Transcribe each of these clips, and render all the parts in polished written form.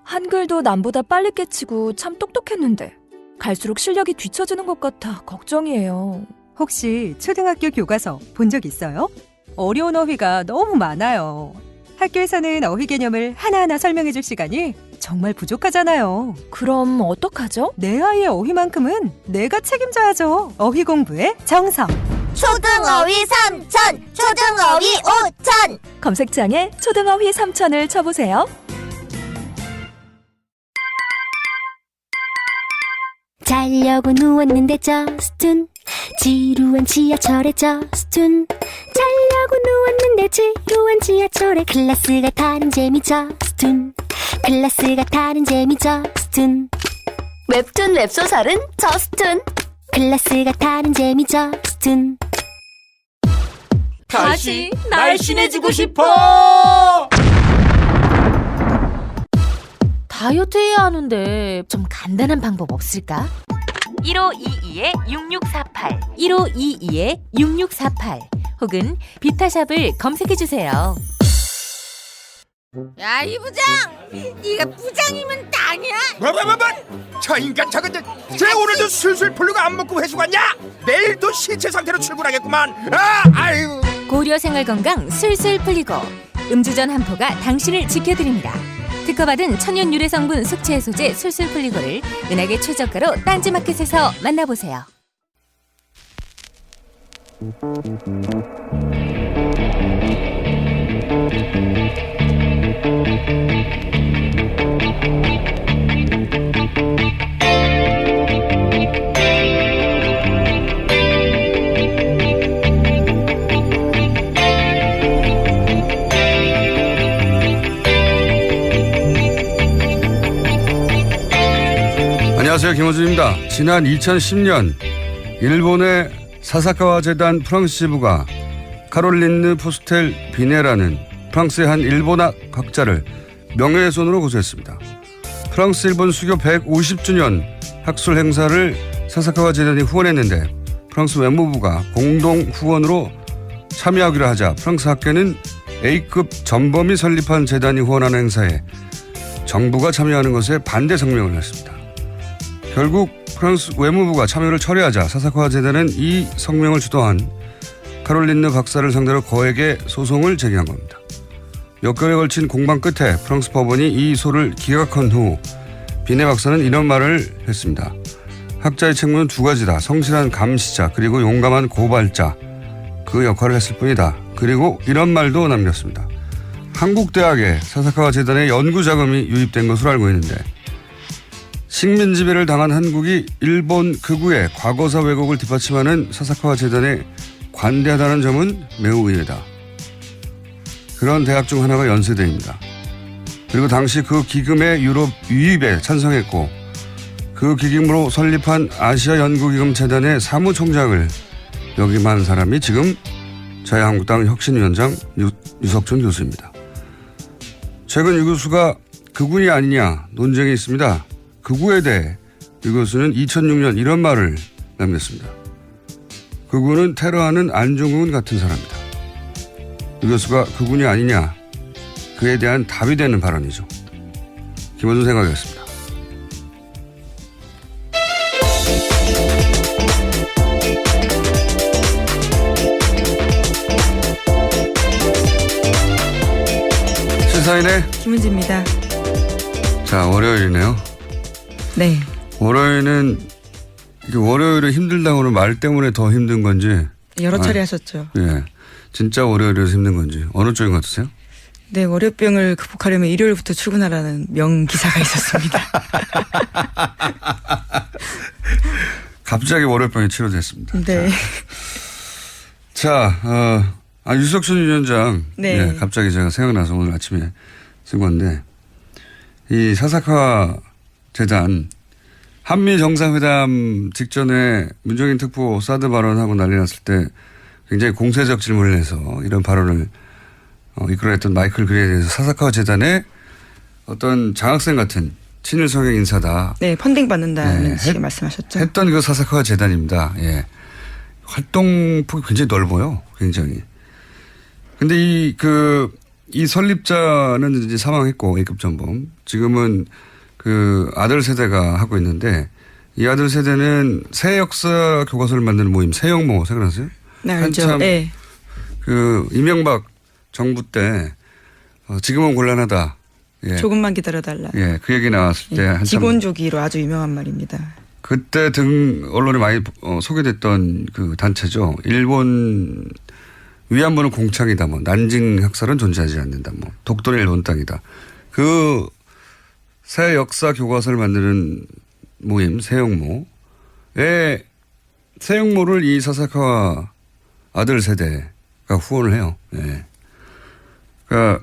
한글도 남보다 빨리 깨치고 참 똑똑했는데 갈수록 실력이 뒤처지는 것 같아 걱정이에요. 혹시 초등학교 교과서 본 적 있어요? 어려운 어휘가 너무 많아요. 학교에서는 어휘 개념을 하나하나 설명해 줄 시간이 정말 부족하잖아요. 그럼 어떡하죠? 내 아이의 어휘만큼은 내가 책임져야죠. 어휘 공부의 정성. 초등어휘 3천, 초등어휘 5천. 검색창에 초등어휘 3천을 쳐보세요. 자려고 누웠는데 저스툰 지루한 지하철에 저스툰 자려고 누웠는데 지루한 지하철에 클래스가 타는 재미 저스툰 클래스가 타는 재미 저스툰 웹툰 웹소설은 저스툰 클래스가 타는 재미 저스툰 다시 날씬해지고 싶어. 다이어트 해야 하는데 좀 간단한 방법 없을까? 1522-6648 1522-6648 혹은 비타샵을 검색해주세요. 야, 이 부장! 네가 부장이면 땅이야? 뭐? 저 인간 저건 쟤 오늘도 술술 풀리고 안 먹고 회수 갔냐? 내일도 신체 상태로 출근하겠구만. 아유. 고려 생활건강 술술 풀리고 음주전 한포가 당신을 지켜드립니다. 특허받은 천연 유래 성분 숙취 해소제 술술 풀리고를 은하계 최저가로 딴지마켓에서 만나보세요. 안녕하세요, 김호준입니다. 지난 2010년 일본의 사사카와 재단 프랑스 지부가 카롤린느 포스텔 비네라는 프랑스의 한 일본학 학자를 명예훼손으로 고소했습니다. 프랑스 일본 수교 150주년 학술 행사를 사사카와 재단이 후원했는데 프랑스 외무부가 공동 후원으로 참여하기로 하자 프랑스 학계는 A급 전범이 설립한 재단이 후원하는 행사에 정부가 참여하는 것에 반대 성명을 냈습니다. 결국 프랑스 외무부가 참여를 철회하자 사사카와 재단은 이 성명을 주도한 카롤린느 박사를 상대로 거액의 소송을 제기한 겁니다. 몇 개월에 걸친 공방 끝에 프랑스 법원이 이 소를 기각한 후 비네 박사는 이런 말을 했습니다. 학자의 책무는 두 가지다. 성실한 감시자 그리고 용감한 고발자. 그 역할을 했을 뿐이다. 그리고 이런 말도 남겼습니다. 한국대학에 사사카와 재단의 연구자금이 유입된 것으로 알고 있는데 식민지배를 당한 한국이 일본 극우의 과거사 왜곡을 뒷받침하는 사사카와 재단에 관대하다는 점은 매우 의외다. 그런 대학 중 하나가 연세대입니다. 그리고 당시 그 기금의 유럽 유입에 찬성했고 그 기금으로 설립한 아시아연구기금 재단의 사무총장을 역임한 사람이 지금 자유한국당 혁신위원장 유석준 교수입니다. 최근 유 교수가 극우이 아니냐 논쟁이 있습니다. 극우에 대해 유 교수는 2006년 이런 말을 남겼습니다. 극우는 테러하는 안중근 같은 사람이다. 유 교수가 극우이 아니냐 그에 대한 답이 되는 발언이죠. 김원준 생각이었습니다. 시사인의 김은지입니다. 자, 월요일이네요. 네. 월요일은 월요일이 힘들다고는 말 때문에 더 힘든 건지 여러 차례 하셨죠. 예, 진짜 월요일이라서 힘든 건지 어느 쪽인 것 같으세요? 네, 월요병을 극복하려면 일요일부터 출근하라는 명기사가 있었습니다. 갑자기 월요병이 치료됐습니다. 네. 자, 유석준 위원장. 네. 예, 갑자기 제가 생각나서 오늘 아침에 쓴 건데 이 사사카 재단 한미 정상회담 직전에 문정인 특보 사드 발언하고 난리 났을 때 굉장히 공세적 질문을 해서 이런 발언을 이끌어냈던 마이클 그레이에 대해서 사사카 재단의 어떤 장학생 같은 친일 성향 인사다. 네, 펀딩 받는다는 식의 말씀하셨죠. 했던 그 사사카 재단입니다. 예. 활동폭이 굉장히 넓어요. 굉장히. 근데 이 설립자는 이제 사망했고 A급 전범. 지금은 그 아들 세대가 하고 있는데 이 아들 세대는 새 역사 교과서를 만드는 모임 새영모 생각나세요? 네, 알죠. 한참 네. 그 이명박 정부 때 지금은 곤란하다. 예. 조금만 기다려달라. 예, 그 얘기 나왔을 때 한참 직원주기로 아주 유명한 말입니다. 그때 언론에 많이 소개됐던 그 단체죠. 일본 위안부는 공창이다. 뭐 난징 학살은 존재하지 않는다. 뭐 독도는 일본 땅이다. 그 새 역사 교과서를 만드는 모임 새영모의 새영모를 이 사사카와 아들 세대가 후원을 해요. 예. 그러니까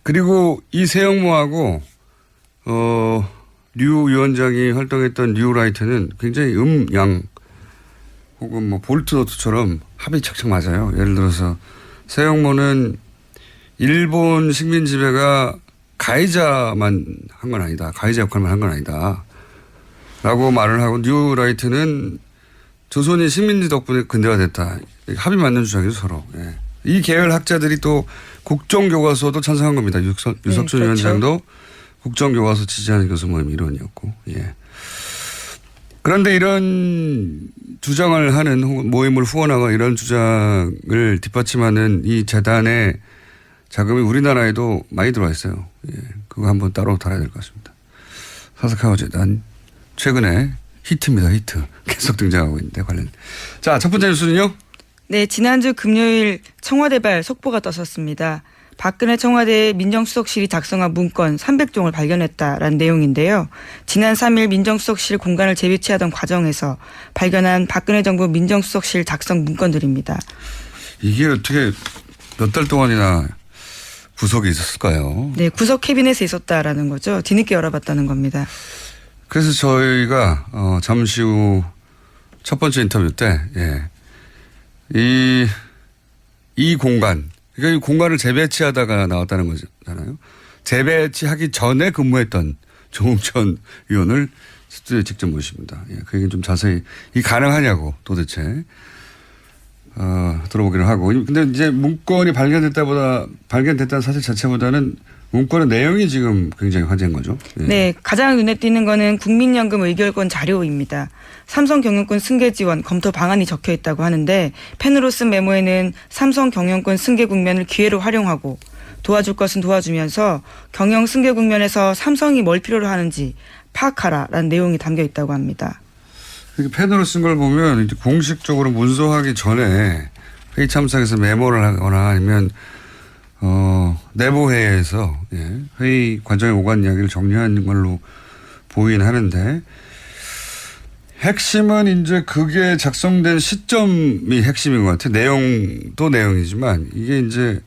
그리고 이 새영모하고 류 위원장이 활동했던 뉴라이트는 굉장히 양 혹은 뭐 볼트노트처럼 합이 착착 맞아요. 예를 들어서 새영모는 일본 식민 지배가 가해자만 한 건 아니다. 가해자 역할만 한 건 아니다. 라고 말을 하고 뉴라이트는 조선이 식민지 덕분에 근대화됐다. 합이 맞는 주장이죠 서로. 예. 이 계열 학자들이 또 국정교과서도 찬성한 겁니다. 유석준 그렇죠. 위원장도 국정교과서 지지하는 교수 모임 일원이었고. 예. 그런데 이런 주장을 하는 혹은 모임을 후원하거나 이런 주장을 뒷받침하는 이 재단의 자금이 우리나라에도 많이 들어와 있어요. 예. 그거 한번 따로 달아야 될 것 같습니다. 사사카와 재단 최근에 히트입니다. 히트. 계속 등장하고 있는데 관련. 자, 첫 번째 뉴스는요. 네, 지난주 금요일 청와대발 속보가 떴었습니다. 박근혜 청와대 민정수석실이 작성한 문건 300종을 발견했다라는 내용인데요. 지난 3일 민정수석실 공간을 재배치하던 과정에서 발견한 박근혜 정부 민정수석실 작성 문건들입니다. 이게 어떻게 몇 달 동안이나 구석에 있었을까요? 네, 구석 캐비넷에 있었다라는 거죠. 뒤늦게 열어봤다는 겁니다. 그래서 저희가 잠시 후 첫 번째 인터뷰 때 이 공간, 그러니까 이 공간을 재배치하다가 나왔다는 거잖아요. 재배치하기 전에 근무했던 조홍천 의원을 스튜디오에 직접 모십니다. 예, 그 얘기는 좀 자세히 이 가능하냐고 도대체 들어보기로 하고. 근데 이제 문건이 발견됐다는 사실 자체보다는 문건의 내용이 지금 굉장히 화제인 거죠. 예. 네, 가장 눈에 띄는 거는 국민연금 의결권 자료입니다. 삼성경영권 승계 지원 검토 방안이 적혀 있다고 하는데 펜으로 쓴 메모에는 삼성경영권 승계 국면을 기회로 활용하고 도와줄 것은 도와주면서 경영 승계 국면에서 삼성이 뭘 필요로 하는지 파악하라라는 내용이 담겨 있다고 합니다. 이렇게 펜으로 쓴 걸 보면 이제 공식적으로 문서하기 전에 회의 참석에서 메모를 하거나 아니면 내부회의에서 회의 과정에 오간 이야기를 정리하는 걸로 보이긴 하는데 핵심은 이제 그게 작성된 시점이 핵심인 것 같아요. 내용도 내용이지만 이게 이제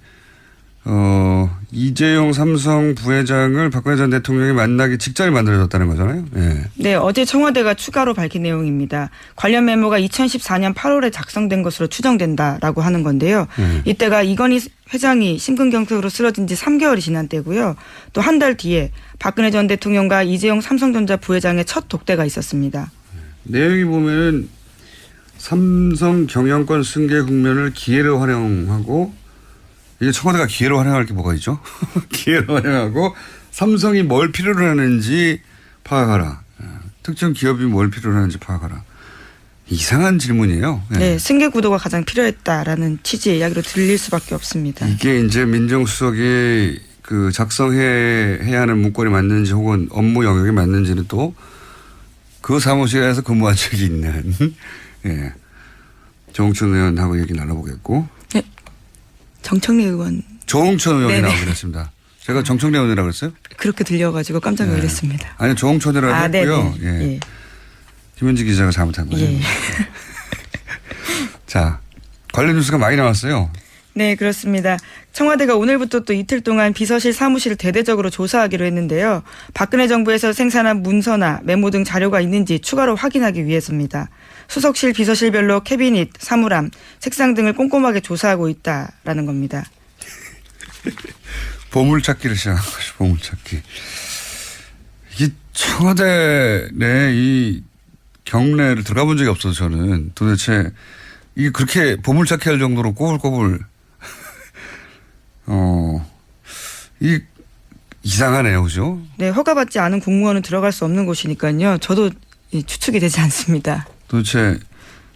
이재용 삼성 부회장을 박근혜 전 대통령이 만나기 직전에 만들어졌다는 거잖아요. 예. 네, 어제 청와대가 추가로 밝힌 내용입니다. 관련 메모가 2014년 8월에 작성된 것으로 추정된다라고 하는 건데요. 이때가 이건희 회장이 심근경색으로 쓰러진 지 3개월이 지난 때고요. 또 한 달 뒤에 박근혜 전 대통령과 이재용 삼성전자 부회장의 첫 독대가 있었습니다. 내용이 보면 삼성 경영권 승계 국면을 기회로 활용하고 이게 청와대가 기회로 활용할 게 뭐가 있죠? 기회로 활용하고 삼성이 뭘 필요로 하는지 파악하라. 특정 기업이 뭘 필요로 하는지 파악하라. 이상한 질문이에요. 네, 승계 구도가 가장 필요했다라는 취지의 이야기로 들릴 수밖에 없습니다. 이게 이제 민정수석이 그 작성해야 하는 문건이 맞는지 혹은 업무 영역이 맞는지는 또 그 사무실에서 근무한 적이 있는 조홍천 의원하고 얘기 나눠보겠고. 네, 정청래 의원. 조홍천 의원이 네네. 나오기로 했습니다. 제가 정청래 의원이라고 그랬어요? 그렇게 들려가지고 깜짝 놀랐습니다. 아니 조홍천이라고 했고요. 예. 김현지 기자가 잘못한 거예요. 예. 자, 관련 뉴스가 많이 나왔어요. 네, 그렇습니다. 청와대가 오늘부터 또 이틀 동안 비서실 사무실을 대대적으로 조사하기로 했는데요. 박근혜 정부에서 생산한 문서나 메모 등 자료가 있는지 추가로 확인하기 위해서입니다. 수석실, 비서실별로 캐비닛, 사물함, 책상 등을 꼼꼼하게 조사하고 있다라는 겁니다. 보물찾기를 시작한 것이 보물찾기. 이 청와대 내 이 경내를 들어가 본 적이 없어서 저는 도대체 이게 그렇게 보물찾기 할 정도로 꼬불꼬불 이상하네요, 그죠? 네, 허가받지 않은 공무원은 들어갈 수 없는 곳이니까요. 저도 추측이 되지 않습니다. 도대체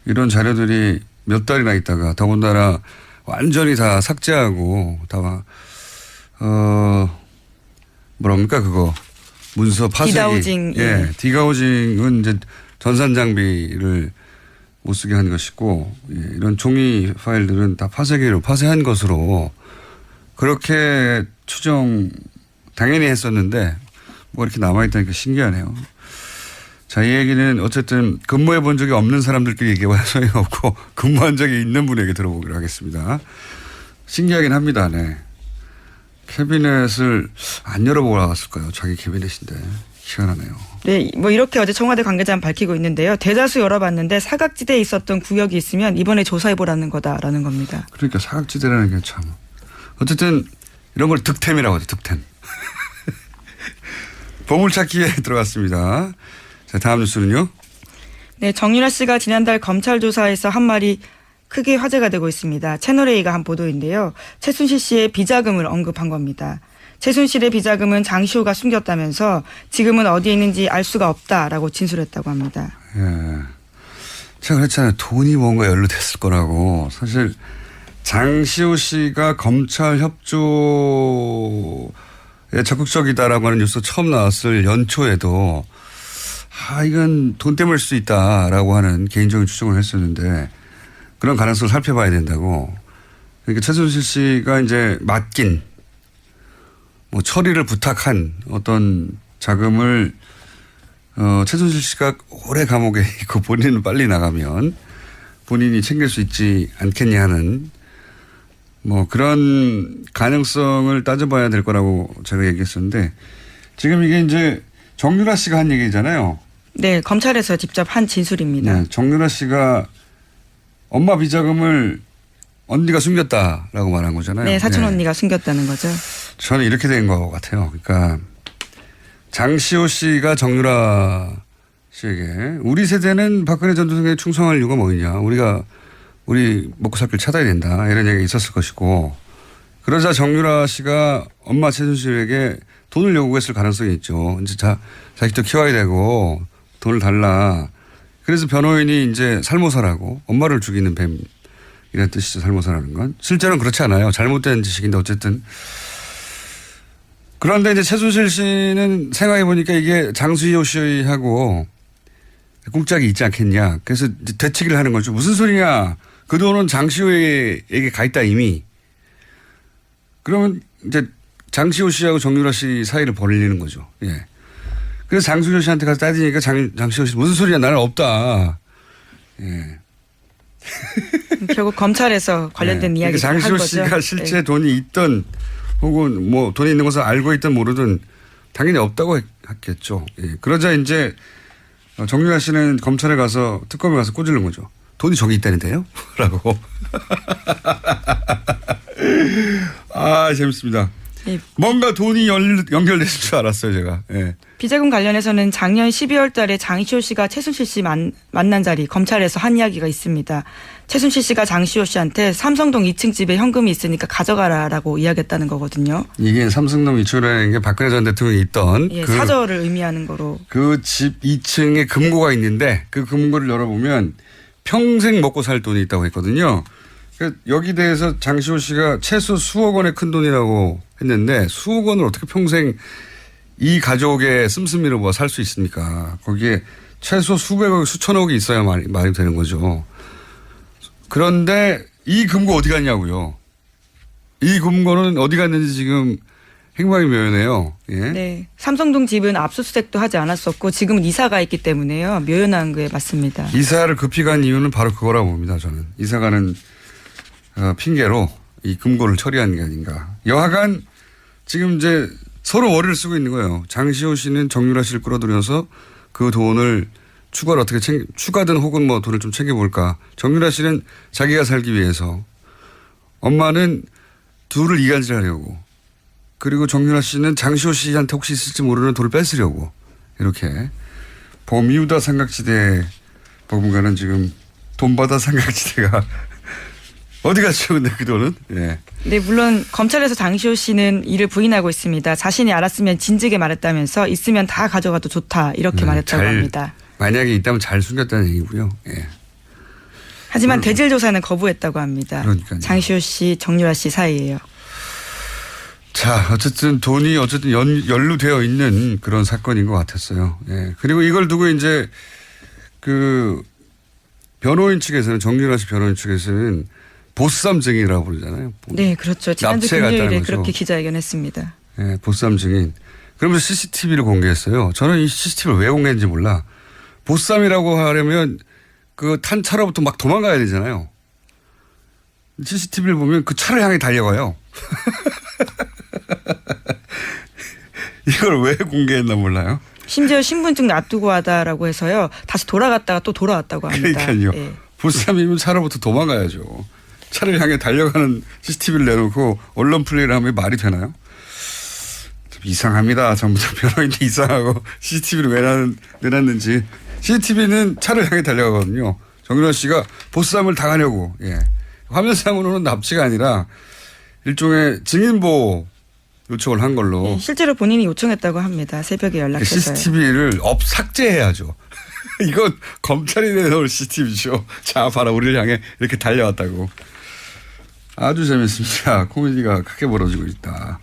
이런 자료들이 몇 달이나 있다가 더군다나 완전히 다 삭제하고 다 뭐랍니까 그거 문서 파쇄기. 디가우징. 예, 디가우징은 이제 전산 장비를 못 쓰게 한 것이고 이런 종이 파일들은 다 파쇄기로 파쇄한 것으로 그렇게 추정 당연히 했었는데 뭐 이렇게 남아있다니까 신기하네요. 자, 이 얘기는 어쨌든 근무해 본 적이 없는 사람들끼리 얘기해봐야 소용없고 근무한 적이 있는 분에게 들어보기로 하겠습니다. 신기하긴 합니다. 네. 캐비넷을 안 열어보고 나왔을까요? 자기 캐비넷인데. 희한하네요. 네, 뭐 이렇게 어제 청와대 관계자는 밝히고 있는데요. 대다수 열어봤는데 사각지대에 있었던 구역이 있으면 이번에 조사해보라는 거다라는 겁니다. 그러니까 사각지대라는 게 참. 어쨌든 이런 걸 득템이라고 하죠. 득템. 보물찾기에 들어갔습니다. 자, 다음 뉴스는요. 네, 정유라 씨가 지난달 검찰 조사에서 한 말이 크게 화제가 되고 있습니다. 채널A가 한 보도인데요. 최순실 씨의 비자금을 언급한 겁니다. 최순실의 비자금은 장시호가 숨겼다면서 지금은 어디에 있는지 알 수가 없다라고 진술했다고 합니다. 예. 제가 그랬잖아요. 돈이 뭔가 연루됐을 거라고. 사실 장시호 씨가 검찰 협조에 적극적이다라고 하는 뉴스 처음 나왔을 연초에도 이건 돈 때문일 수 있다라고 하는 개인적인 추정을 했었는데 그런 가능성을 살펴봐야 된다고. 그러니까 최순실 씨가 이제 맡긴 뭐 처리를 부탁한 어떤 자금을 최순실 씨가 오래 감옥에 있고 본인은 빨리 나가면 본인이 챙길 수 있지 않겠냐 하는 뭐 그런 가능성을 따져봐야 될 거라고 제가 얘기했었는데 지금 이게 이제 정유라 씨가 한 얘기잖아요. 네, 검찰에서 직접 한 진술입니다. 네, 정유라 씨가 엄마 비자금을 언니가 숨겼다라고 말한 거잖아요. 네, 사촌 언니가 숨겼다는 거죠. 저는 이렇게 된 것 같아요. 그러니까 장시호 씨가 정유라 씨에게 우리 세대는 박근혜 전 대통령에 충성할 이유가 뭐냐. 우리 먹고 살 길 찾아야 된다. 이런 얘기가 있었을 것이고 그러자 정유라 씨가 엄마 최순실에게 돈을 요구했을 가능성이 있죠. 이제 자식도 키워야 되고 돈을 달라. 그래서 변호인이 이제 살모사라고 엄마를 죽이는 뱀 이런 뜻이죠. 살모사라는 건. 실제로는 그렇지 않아요. 잘못된 지식인데 어쨌든. 그런데 이제 최순실 씨는 생각해 보니까 이게 장시호 씨하고 꿍짝이 있지 않겠냐. 그래서 이제 되치기를 하는 거죠. 무슨 소리냐. 그 돈은 장시호에게 가 있다 이미. 그러면 이제 장시호 씨하고 정유라 씨 사이를 벌리는 거죠. 예. 그래서 장시호 씨한테 가서 따지니까 장시호 씨 무슨 소리야 나는 없다. 예. 결국 검찰에서 관련된 네. 이야기를 한 장시호 거죠. 씨가 실제 네. 돈이 있던 혹은 뭐 돈이 있는 것을 알고 있든 모르든 당연히 없다고 했겠죠. 예. 그러자 이제 정유라 씨는 검찰에 가서 특검에 가서 꼬질른 거죠. 돈이 저기 있다는데요? 라고. 재밌습니다. 예. 뭔가 돈이 연결됐을 줄 알았어요, 제가. 예. 비자금 관련해서는 작년 12월 달에 장시호 씨가 최순실 씨 만난 자리 검찰에서 한 이야기가 있습니다. 최순실 씨가 장시호 씨한테 삼성동 2층 집에 현금이 있으니까 가져가라라고 이야기했다는 거거든요. 이게 삼성동 2층이라는 게 박근혜 전 대통령이 있던 예, 사저를 의미하는 거로. 그 집 2층에 금고가 있는데 그 금고를 열어보면 평생 먹고 살 돈이 있다고 했거든요. 그러니까 여기 대해서 장시호 씨가 최소 수억 원의 큰 돈이라고 했는데 수억 원을 어떻게 평생 이 가족의 씀씀이로 뭐 살 수 있습니까? 거기에 최소 수백억, 수천억이 있어야 말이 되는 거죠. 그런데 이 금고 어디 갔냐고요. 이 금고는 어디 갔는지 지금 행방이 묘연해요. 예? 네. 삼성동 집은 압수수색도 하지 않았었고 지금은 이사가 있기 때문에요. 묘연한 게 맞습니다. 이사를 급히 간 이유는 바로 그거라고 봅니다. 저는. 이사 가는 핑계로 이 금고를 처리한 게 아닌가. 여하간 지금 이제 서로 머리를 쓰고 있는 거예요. 장시호 씨는 정유라 씨를 끌어들여서 그 돈을 추가로 어떻게 추가든 혹은 뭐 돈을 좀 챙겨볼까. 정유라 씨는 자기가 살기 위해서 엄마는 둘을 이간질하려고 그리고 정유라 씨는 장시호 씨한테 혹시 있을지 모르는 돈을 뺏으려고 이렇게 버뮤다 삼각지대 버금가는 지금 돈바다 삼각지대가 어디 갔죠, 근데 그 돈은? 예. 네, 물론 검찰에서 장시호 씨는 이를 부인하고 있습니다. 자신이 알았으면 진즉에 말했다면서 있으면 다 가져가도 좋다 이렇게 말했다고 합니다. 만약에 있다면 잘 숨겼다는 얘기고요. 예. 하지만 대질 조사는 거부했다고 합니다. 그러니까요. 장시호 씨, 정유라 씨 사이예요. 자, 어쨌든 돈이 연루되어 있는 그런 사건인 것 같았어요. 예. 그리고 이걸 두고 이제 그 변호인 측에서는 정유라 씨 변호인 측에서는 보쌈 증인이라고 부르잖아요. 네, 그렇죠. 지난주 납치해 갔다는 금요일에 거죠. 그렇게 기자회견했습니다. 예, 보쌈 증인. 그러면서 CCTV를 공개했어요. 저는 이 CCTV를 왜 공개했는지 몰라. 보쌈이라고 하려면 그 탄 차로부터 막 도망가야 되잖아요. CCTV를 보면 그 차를 향해 달려가요. 이걸 왜 공개했나 몰라요. 심지어 신분증 놔두고 하다라고 해서요. 다시 돌아갔다가 또 돌아왔다고 합니다. 그러니까요. 예. 보쌈이면 차로부터 도망가야죠. 차를 향해 달려가는 CCTV를 내놓고 언론 플레이를 하면 말이 되나요? 좀 이상합니다. 전부 다 변호인도 이상하고 CCTV를 왜 내놨는지. CCTV는 차를 향해 달려가거든요. 정유라 씨가 보쌈을 당하려고. 예. 화면상으로는 납치가 아니라 일종의 증인보호 요청을 한 걸로. 네, 실제로 본인이 요청했다고 합니다. 새벽에 연락해서요. CCTV를 삭제해야죠. 이건 검찰이 내놓을 CCTV죠. 자, 봐라, 우리를 향해 이렇게 달려왔다고. 아주 재밌습니다. 코미디가 크게 벌어지고 있다.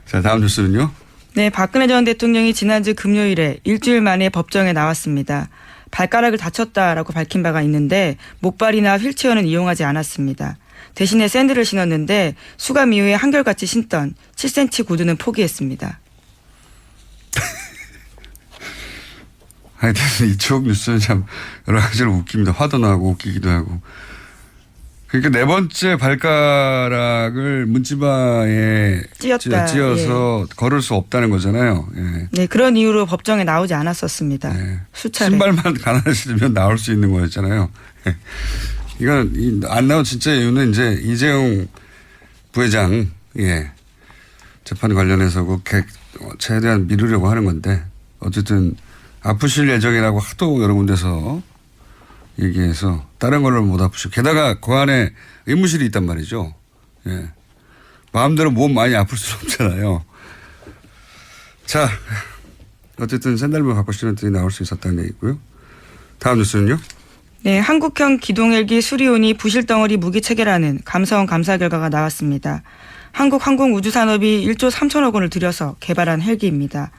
자, 다음 뉴스는요. 네, 박근혜 전 대통령이 지난주 금요일에 일주일 만에 법정에 나왔습니다. 발가락을 다쳤다라고 밝힌 바가 있는데 목발이나 휠체어는 이용하지 않았습니다. 대신에 샌들을 신었는데 수감 이후에 한결같이 신던 7cm 구두는 포기했습니다. 하여튼 이쪽 뉴스는 참 여러 가지로 웃깁니다. 화도 나고 웃기기도 하고. 그러니까 네 번째 발가락을 문지방에 찧어서 걸을 수 없다는 거잖아요. 예. 네, 그런 이유로 법정에 나오지 않았었습니다. 예. 수차례. 신발만 가난을 신으면 나올 수 있는 거였잖아요. 예. 이건 안 나온 진짜 이유는 이제 이재용 부회장 재판 관련해서 최대한 미루려고 하는 건데 어쨌든 아프실 예정이라고 하도 여러 군데서 얘기해서 다른 걸로 못 아프시고 게다가 그 안에 의무실이 있단 말이죠. 예. 마음대로 몸 많이 아플 수는 없잖아요. 자, 어쨌든 샌들만 갖고 신은 들이 나올 수 있었다는 얘기고요. 다음 뉴스는요. 네, 한국형 기동헬기 수리온이 부실덩어리 무기 체계라는 감사원 감사 결과가 나왔습니다. 한국 항공우주산업이 1조 3천억 원을 들여서 개발한 헬기입니다.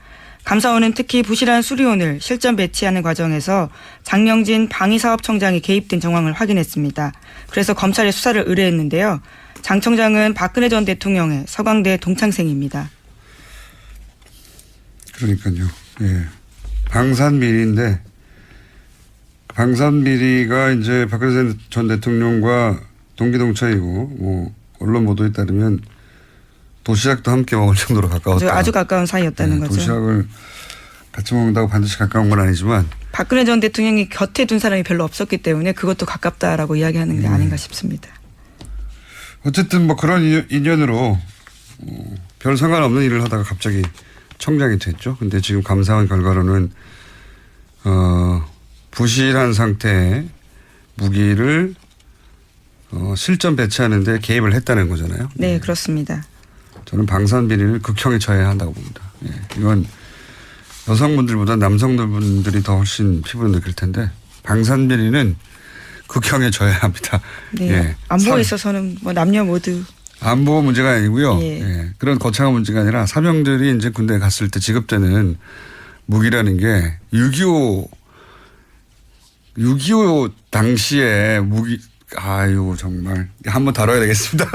감사원은 특히 부실한 수리온을 실전 배치하는 과정에서 장명진 방위사업청장이 개입된 정황을 확인했습니다. 그래서 검찰에 수사를 의뢰했는데요. 장 청장은 박근혜 전 대통령의 서강대 동창생입니다. 그러니까요. 예. 방산비리인데 방산비리가 이제 박근혜 전 대통령과 동기동창이고 뭐 언론 보도에 따르면 도시락도 함께 먹을 정도로 가까웠다. 아주 가까운 사이였다는 거죠. 도시락을 같이 먹는다고 반드시 가까운 건 아니지만 박근혜 전 대통령이 곁에 둔 사람이 별로 없었기 때문에 그것도 가깝다라고 이야기하는 게 아닌가 싶습니다. 어쨌든 뭐 그런 인연으로 별 상관없는 일을 하다가 갑자기 청장이 됐죠. 근데 지금 감사원 결과로는 부실한 상태의 무기를 실전 배치하는 데 개입을 했다는 거잖아요. 네, 그렇습니다. 저는 방산비리를 극형에 처해야 한다고 봅니다. 예. 이건 여성분들보다 남성분들이 더 훨씬 피부를 느낄 텐데 방산비리는 극형에 처해야 합니다. 네, 예. 안보에 있어서는 뭐 남녀 모두. 안보 문제가 아니고요. 예. 예. 그런 거창한 문제가 아니라 사병들이 이제 군대에 갔을 때 지급되는 무기라는 게 6.25 당시에 무기 아유 정말 한번 다뤄야 되겠습니다.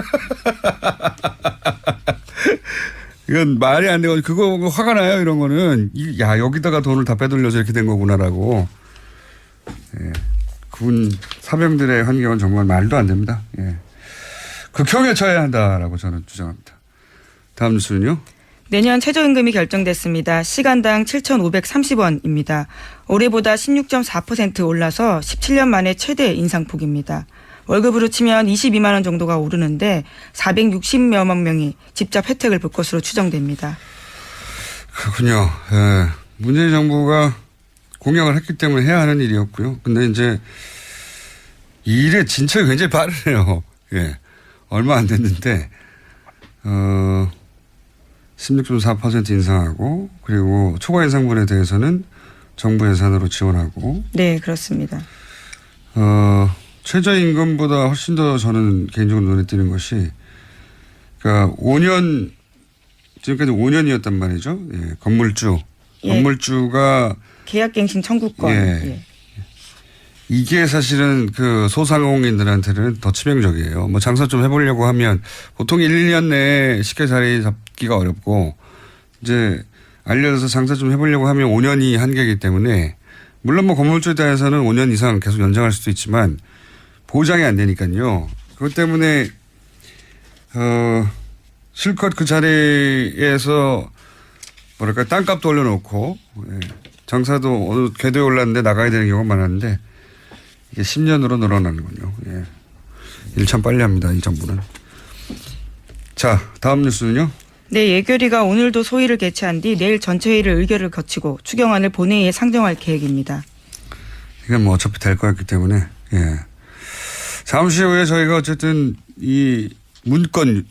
이건 말이 안 되고 그거 화가 나요. 이런 거는 야 여기다가 돈을 다 빼돌려서 이렇게 된 거구나라고. 예. 군 사병들의 환경은 정말 말도 안 됩니다. 예. 극형에 처해야 한다라고 저는 주장합니다. 다음 뉴스는요. 내년 최저임금이 결정됐습니다. 시간당 7,530원입니다. 올해보다 16.4% 올라서 17년 만에 최대 인상폭입니다. 월급으로 치면 22만 원 정도가 오르는데 460여만 명이 직접 혜택을 볼 것으로 추정됩니다. 그렇군요. 예. 문재인 정부가 공약을 했기 때문에 해야 하는 일이었고요. 근데 이제 이 일의 진척이 굉장히 빠르네요. 예. 얼마 안 됐는데 16.4% 인상하고 그리고 초과 인상분에 대해서는 정부 예산으로 지원하고 네, 그렇습니다. 최저임금보다 훨씬 더 저는 개인적으로 눈에 띄는 것이 그러니까 5년 지금까지 5년이었단 말이죠. 예, 건물주가 계약갱신 청구권. 예. 이게 사실은 그 소상공인들한테는 더 치명적이에요. 뭐 장사 좀 해보려고 하면 보통 1년 내에 쉽게 자리 잡기가 어렵고 이제 알려져서 장사 좀 해보려고 하면 5년이 한계이기 때문에 물론 뭐 건물주에 대해서는 5년 이상 계속 연장할 수도 있지만 보장이 안 되니까요. 그것 때문에 실컷 그 자리에서 뭐랄까 땅값도 올려놓고 예, 장사도 어느 궤도에 올랐는데 나가야 되는 경우가 많았는데 이게 10년으로 늘어나는군요. 예. 일 참 빨리 합니다. 이 정부는. 자, 다음 뉴스는요. 네, 예결위가 오늘도 소위를 개최한 뒤 내일 전체 회의를 의결을 거치고 추경안을 본회의에 상정할 계획입니다. 이건 뭐 어차피 될 거였기 때문에 예. 잠시 후에 저희가 어쨌든 이 문건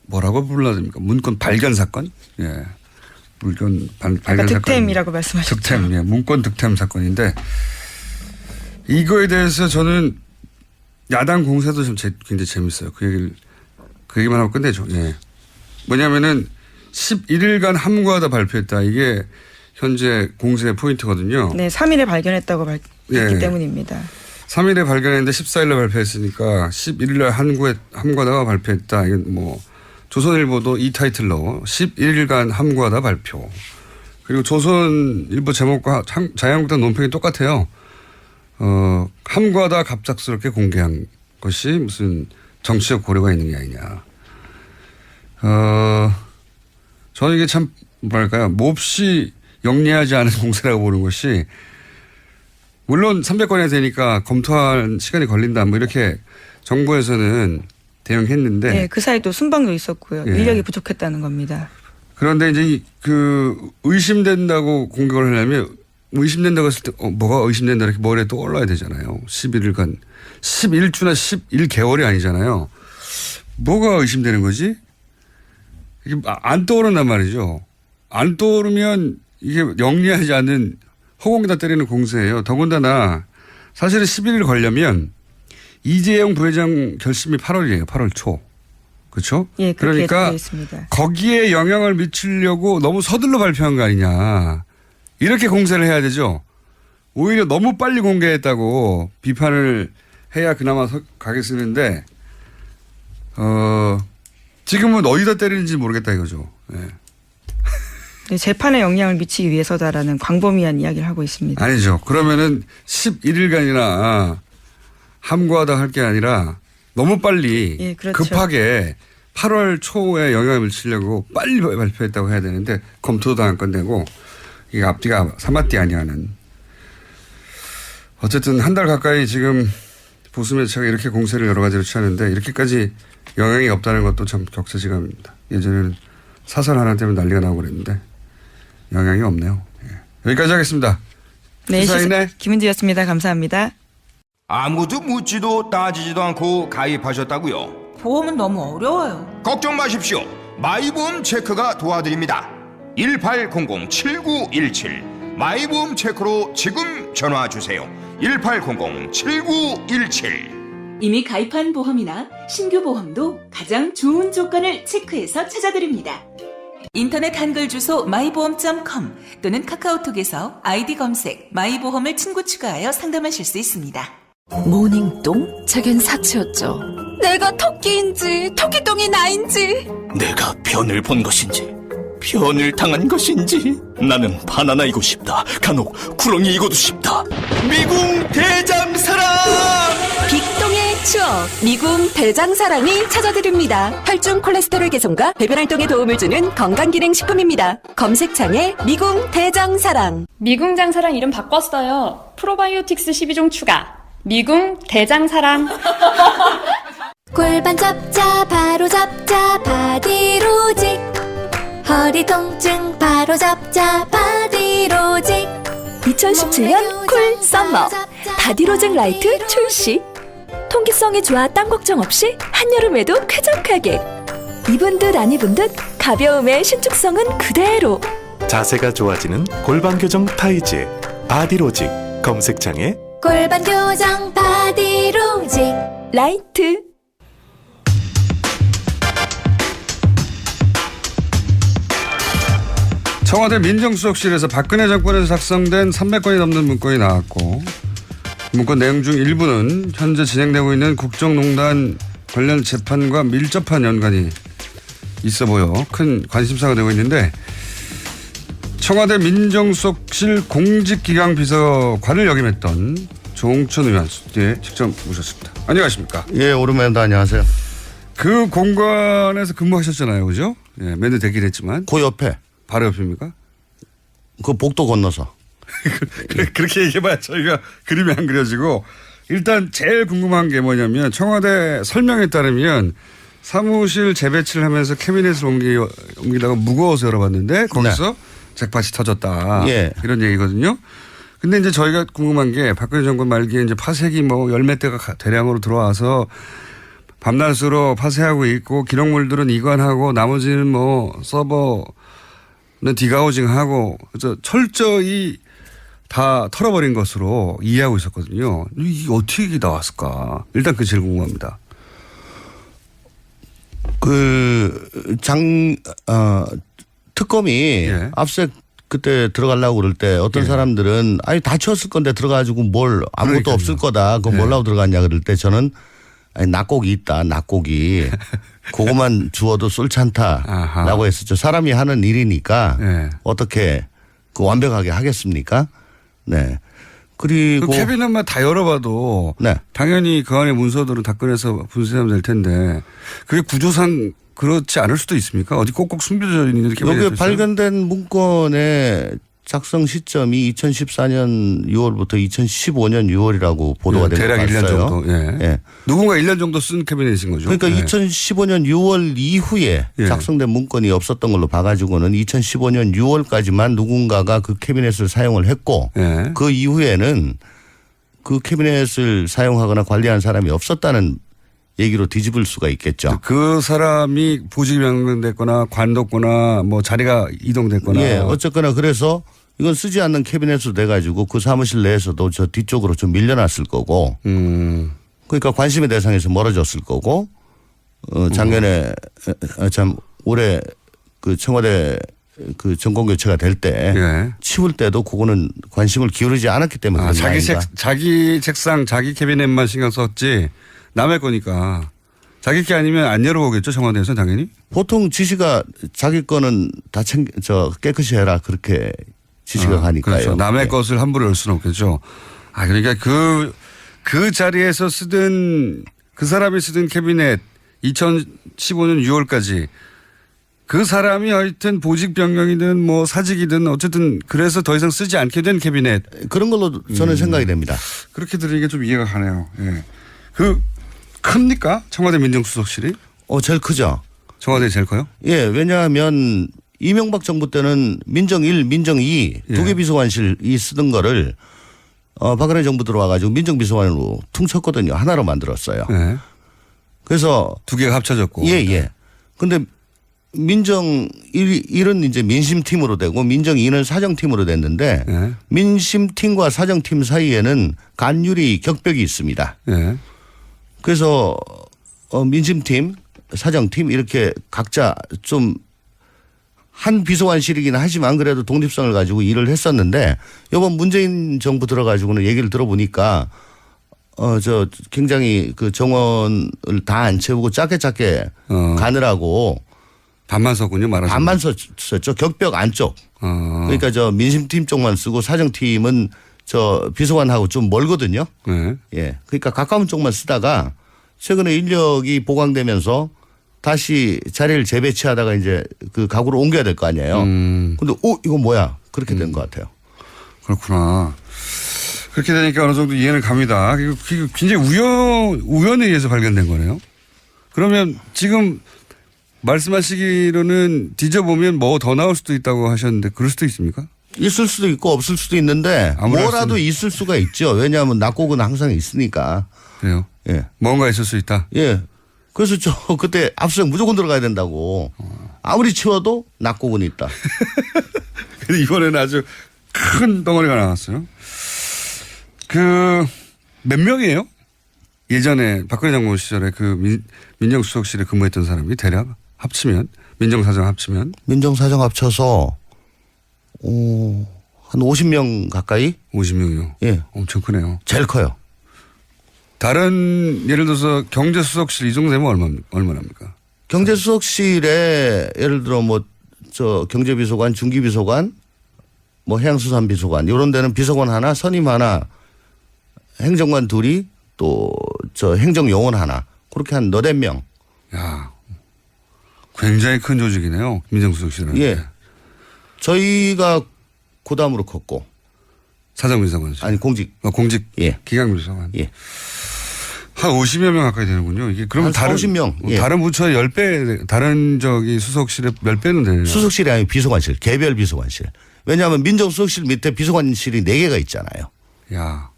뭐라고 불러야 됩니까? 문건 발견 사건? 예. 문건 발견 사건. 득템이라고 말씀하셨죠. 득템, 예. 문건 득템 사건인데 이거에 대해서 저는 야당 공세도 좀 굉장히 재밌어요. 그 얘기만 하고 끝내죠. 예. 뭐냐면은 11일간 함구하다 발표했다. 이게 현재 공세의 포인트거든요. 네, 3일에 발견했다고 했기 예. 때문입니다. 3일에 발견했는데 14일에 발표했으니까 11일날 함구하다가 발표했다. 이건 뭐 조선일보도 이 타이틀로 11일간 함구하다 발표. 그리고 조선일보 제목과 자유한국당 논평이 똑같아요. 함구하다 갑작스럽게 공개한 것이 무슨 정치적 고려가 있는 게 아니냐. 저는 이게 참 뭐랄까요. 몹시 영리하지 않은 공세라고 보는 것이 물론 300건이 되니까 검토할 시간이 걸린다. 뭐 이렇게 정부에서는 대응했는데. 네, 그 사이 또 순방도 있었고요. 예. 인력이 부족했다는 겁니다. 그런데 이제 그 의심된다고 공격을 하려면 의심된다고 했을 때 뭐가 의심된다 이렇게 머리에 또 올라야 되잖아요. 11일간 11주나 11개월이 아니잖아요. 뭐가 의심되는 거지? 이게 안 떠오른단 말이죠. 안 떠오르면 이게 영리하지 않은 허공에다 때리는 공세예요. 더군다나 사실은 11일 걸려면 이재용 부회장 결심이 8월이에요. 8월 초. 그렇죠? 예, 그렇게 그러니까 되어 있습니다. 거기에 영향을 미치려고 너무 서둘러 발표한 거 아니냐. 이렇게 공세를 해야 되죠. 오히려 너무 빨리 공개했다고 비판을 해야 그나마 가게 쓰는데 지금은 어디다 때리는지 모르겠다 이거죠. 네. 네, 재판에 영향을 미치기 위해서다라는 광범위한 이야기를 하고 있습니다. 아니죠. 그러면은 11일간이나 함구하다 할 게 아니라 너무 빨리 예, 그렇죠. 급하게 8월 초에 영향을 미치려고 빨리 발표했다고 해야 되는데 검토도 안 끝내고 이게 앞뒤가 사마띠 아니하는. 어쨌든 한 달 가까이 지금 보수 매체가 이렇게 공세를 여러 가지로 취하는데 이렇게까지 영향이 없다는 것도 참 격세지감입니다. 예전에는 사설 하나 때문에 난리가 나고 그랬는데 영향이 없네요. 예. 여기까지 하겠습니다. 네, 시사인의 김은지였습니다. 감사합니다. 아무도 묻지도 따지지도 않고 가입하셨다고요? 보험은 너무 어려워요. 걱정 마십시오. 마이보험 체크가 도와드립니다. 1800-7917 마이보험 체크로 지금 전화 주세요. 1800-7917 이미 가입한 보험이나 신규 보험도 가장 좋은 조건을 체크해서 찾아드립니다. 인터넷 한글 주소 마이보험.com 또는 카카오톡에서 아이디 검색 마이보험을 친구 추가하여 상담하실 수 있습니다. 모닝똥? 제겐 사치였죠. 내가 토끼인지 토끼똥이 나인지. 내가 변을 본 것인지 변을 당한 것인지 나는 바나나이고 싶다. 간혹 구렁이이고도 싶다. 미궁 대장사랑! 빅똥의 추억 미궁 대장사랑이 찾아드립니다. 혈중 콜레스테롤 개선과 배변 활동에 도움을 주는 건강기능식품입니다. 검색창에 미궁 대장사랑. 미궁 장사랑 이름 바꿨어요. 프로바이오틱스 12종 추가. 미궁 대장사랑. 골반 잡자 바로 잡자 바디로직. 허리 통증 바로 잡자 바디로직. 2017년 쿨 썸머 바디로직 라이트 출시. 통기성이 좋아 땀 걱정 없이 한여름에도 쾌적하게. 입은 듯 안 입은 듯 가벼움의 신축성은 그대로. 자세가 좋아지는 골반 교정 타이즈 바디로직. 검색창에 골반 교정 바디로직. 라이트. 청와대 민정수석실에서 박근혜 정권에서 작성된 300건이 넘는 문건이 나왔고 문건 내용 중 일부는 현재 진행되고 있는 국정농단 관련 재판과 밀접한 연관이 있어 보여 큰 관심사가 되고 있는데 청와대 민정수석실 공직기강비서관을 역임했던 조홍천 의원 스튜디오에 직접 모셨습니다. 안녕하십니까? 예, 오랜만에 안녕하세요. 그 공간에서 근무하셨잖아요, 그죠? 예, 매년 되긴 했지만. 그 옆에. 바로 옆입니까? 그 복도 건너서. 그렇게 얘기해봐야 저희가 그림이 안 그려지고 일단 제일 궁금한 게 뭐냐면 청와대 설명에 따르면 사무실 재배치를 하면서 캐비넷을 옮기다가 무거워서 열어봤는데 거기서 네. 잭팟이 터졌다. 예. 이런 얘기거든요. 근데 이제 저희가 궁금한 게 박근혜 정권 말기에 이제 파쇄기 뭐 열몇 대가 대량으로 들어와서 밤낮으로 파쇄하고 있고 기록물들은 이관하고 나머지는 뭐 서버는 디가우징하고 그래서 철저히 다 털어버린 것으로 이해하고 있었거든요. 이게 어떻게 나왔을까? 일단 그 제일 궁금합니다. 특검이 예. 압수수색 그때 들어가려고 그럴 때 어떤 예. 사람들은 아니 다 치웠을 건데 들어가지고 뭘 아무것도 그러니까요. 없을 거다. 그거 뭐라고 들어갔냐 그럴 때 저는 아니 낙곡이 있다. 낙곡이. 그것만 주워도 쏠찬다라고 했었죠. 사람이 하는 일이니까 예. 어떻게 그 완벽하게 하겠습니까? 네. 그리고 그 캐비넷만 다 열어봐도 네. 당연히 그 안에 문서들은 다 꺼내서 분쇄하면 될 텐데 그게 구조상 그렇지 않을 수도 있습니까? 어디 꼭꼭 숨겨져 있는 캐비넷 여기 발견된 문건의 작성 시점이 2014년 6월부터 2015년 6월이라고 보도가 된 것 같아요. 대략 1년 정도. 예. 예. 누군가 1년 정도 쓴 캐비넷인 거죠. 그러니까 예. 2015년 6월 이후에 예. 작성된 문건이 없었던 걸로 봐가지고는 2015년 6월까지만 누군가가 그 캐비넷을 사용을 했고 예. 그 이후에는 그 캐비넷을 사용하거나 관리한 사람이 없었다는 얘기로 뒤집을 수가 있겠죠. 그 사람이 보직이 변경됐거나 관뒀거나 뭐 자리가 이동됐거나. 예, 어쨌거나 그래서 이건 쓰지 않는 캐비넷으로 돼가지고 그 사무실 내에서도 저 뒤쪽으로 좀 밀려났을 거고. 그러니까 관심의 대상에서 멀어졌을 거고. 작년에 참 올해 그 청와대 그 정권 교체가 될 때 예. 치울 때도 그거는 관심을 기울이지 않았기 때문에. 자기 책상 자기 캐비넷만 신경 썼지. 남의 거니까. 자기 게 아니면 안 열어보겠죠, 청와대에서 당연히? 보통 지시가 자기 거는 다 깨끗이 해라. 그렇게 지시가 가니까요. 그렇죠. 남의 네. 것을 함부로 열 수는 없겠죠. 그러니까 그 자리에서 그 사람이 쓰던 캐비넷 2015년 6월까지 그 사람이 하여튼 보직 변경이든 뭐 사직이든 어쨌든 그래서 더 이상 쓰지 않게 된 캐비넷. 그런 걸로 저는 생각이 됩니다. 그렇게 들으니까 좀 이해가 가네요. 예. 큽니까? 청와대 민정수석실이? 제일 크죠. 청와대 제일 커요? 예, 왜냐하면 이명박 정부 때는 민정 1, 민정 2 두 개 비서관실이 쓰던 거를 박근혜 정부 들어와가지고 민정비서관으로 퉁쳤거든요. 하나로 만들었어요. 예. 그래서 두 개가 합쳐졌고. 예, 예. 근데 민정 1은 이제 민심팀으로 되고 민정 2는 사정팀으로 됐는데 예. 민심팀과 사정팀 사이에는 간율이 격벽이 있습니다. 예. 그래서 민심팀, 사정팀 이렇게 각자 좀 한 비서관실이긴 하지만 그래도 독립성을 가지고 일을 했었는데 이번 문재인 정부 들어가지고는 얘기를 들어보니까 굉장히 그 정원을 다 안 채우고 작게 가느라고 반만 썼군요, 말하자면. 반만 썼죠. 격벽 안쪽. 그러니까 저 민심팀 쪽만 쓰고 사정팀은 저 비서관하고 좀 멀거든요. 네. 예. 그러니까 가까운 쪽만 쓰다가 최근에 인력이 보강되면서 다시 자리를 재배치하다가 이제 그 가구로 옮겨야 될 거 아니에요. 근데 이거 뭐야? 그렇게 된 것 같아요. 그렇구나. 그렇게 되니까 어느 정도 이해는 갑니다. 굉장히 우연에 의해서 발견된 거네요. 그러면 지금 말씀하시기로는 뒤져보면 뭐 더 나올 수도 있다고 하셨는데 그럴 수도 있습니까? 있을 수도 있고 없을 수도 있는데 뭐라도 있을 수가 있죠. 왜냐하면 낙곡은 항상 있으니까. 그래요? 예. 뭔가 있을 수 있다. 예. 그래서 저 그때 압수수색 무조건 들어가야 된다고. 아무리 치워도 낙곡은 있다. 근데 이번에는 아주 큰 덩어리가 나왔어요. 몇 명이에요? 예전에 박근혜 정부 시절에 민정수석실에 근무했던 사람이 대략 합치면 민정사정 합치면 민정사정 합쳐서 한 50명 가까이? 50명이요? 예. 엄청 크네요. 제일 커요. 다른 예를 들어서 경제수석실 이 정도 되면 얼마납니까? 경제수석실에 예를 들어 경제비서관, 중기비서관, 해양수산비서관 이런 데는 비서관 하나, 선임 하나, 행정관 둘이 또 행정요원 하나 그렇게 한 4-5명. 야, 굉장히 큰 조직이네요. 민정수석실은. 예. 저희가 고담으로 컸고. 사정비서관. 아니 공직. 공직. 예. 기강비서관. 예. 한 50여 명 가까이 되는군요. 이게 그러면 한 50명. 예. 다른 부처의 10배, 다른 수석실의 10배는 되네요. 수석실이 아니고 비서관실, 개별 비서관실. 왜냐하면 민정수석실 밑에 비서관실이 4개가 있잖아요. 야.